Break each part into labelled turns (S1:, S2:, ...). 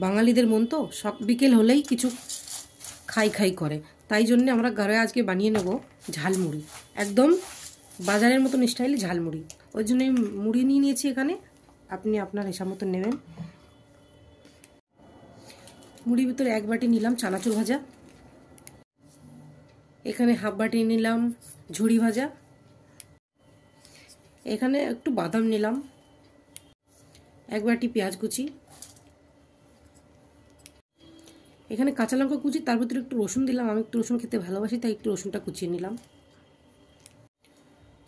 S1: বাঙালিদের মন তো সব বিকেল হলেই কিছু খাই খাই করে, তাই জন্য আমরা ঘরে আজকে বানিয়ে নেব ঝালমুড়ি, একদম বাজারের মতন স্টাইলে ঝালমুড়ি। ওই জন্য আমি মুড়ি নিয়ে নিয়েছি এখানে, আপনি আপনার হিসাব মতন নেবেন। মুড়ির ভিতরে 1 বাটি নিলাম চানাচুর ভাজা, এখানে হাফ বাটি নিলাম ঝুড়ি ভাজা, এখানে একটু বাদাম নিলাম, 1 বাটি পেঁয়াজ কুচি, এখানে কাঁচা লঙ্কা কুচি, তার ভিতরে একটু রসুন দিলাম, আমি একটু রসুন খেতে ভালোবাসি তাই একটু রসুনটা কুচিয়ে নিলাম।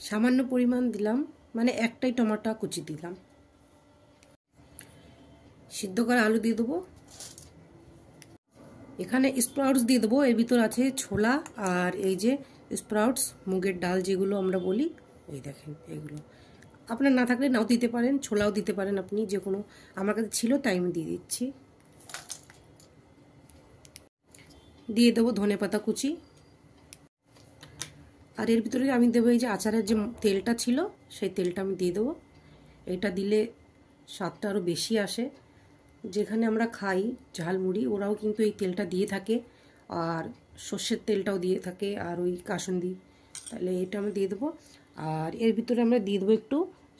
S1: সামান্য পরিমাণ দিলাম, মানে একটাই টমেটো কুচি দিলাম। সিদ্ধ করা আলু দিয়ে দেবো, এখানে স্প্রাউটস দিয়ে দেবো, এর ভিতর আছে ছোলা আর এই যে স্প্রাউটস, মুগের ডাল যেগুলো আমরা বলি, এই দেখেন এগুলো। আপনার না থাকলে নাও দিতে পারেন, ছোলাও দিতে পারেন আপনি, যে কোনো, আমার কাছে ছিল তাই আমি দিয়ে দিচ্ছি। দিয়ে দেবো ধনেপাতা কুচি, আর এর ভিতরে আমি দেবো এই যে আচারের যে তেলটা ছিল সেই তেলটা আমি দিয়ে দেবো। এটা দিলে স্বাদটা আরও বেশি আসে। যেখানে আমরা খাই ঝালমুড়ি ওরাও কিন্তু এই তেলটা দিয়ে থাকে, আর সর্ষের তেলটাও দিয়ে থাকে, আর ওই কাসুন্দি, তাহলে এটা আমি দিয়ে দেবো। আর এর ভিতরে আমরা দিয়ে দেবো একটু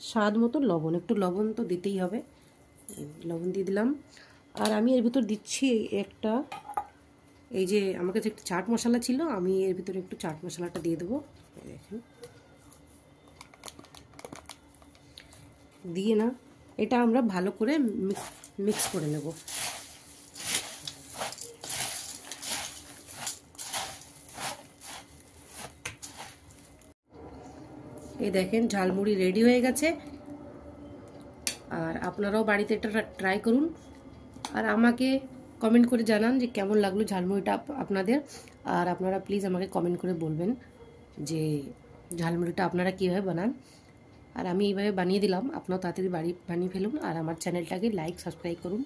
S1: স্বাদ মতো লবণ, একটু লবণ তো দিতেই হবে, লবণ দিয়ে দিলাম। আর আমি এর ভিতর দিচ্ছি একটা, এই যে আমার কাছে একটু চাট মশলা ছিল, আমি এর ভিতরে একটু চাট মশলাটা দিয়ে দেবো। দেখেন, দিয়ে না এটা আমরা ভালো করে মিক্স করে নেব। এই দেখেন ঝালমুড়ি রেডি হয়ে গেছে, আর আপনারাও বাড়িতে এটা ট্রাই করুন, আর আমাকে কমেন্ট করে জানান যে কেমন লাগলো ঝালমুড়িটা আপনাদের। আর আপনারা প্লিজ আমাকে কমেন্ট করে বলবেন যে ঝালমুড়িটা আপনারা কীভাবে বানান। আর আমি এইভাবে বানিয়ে দিলাম, আপনারাও তাড়াতাড়ি বানিয়ে ফেলুন, আর আমার চ্যানেলটাকে লাইক সাবস্ক্রাইব করুন।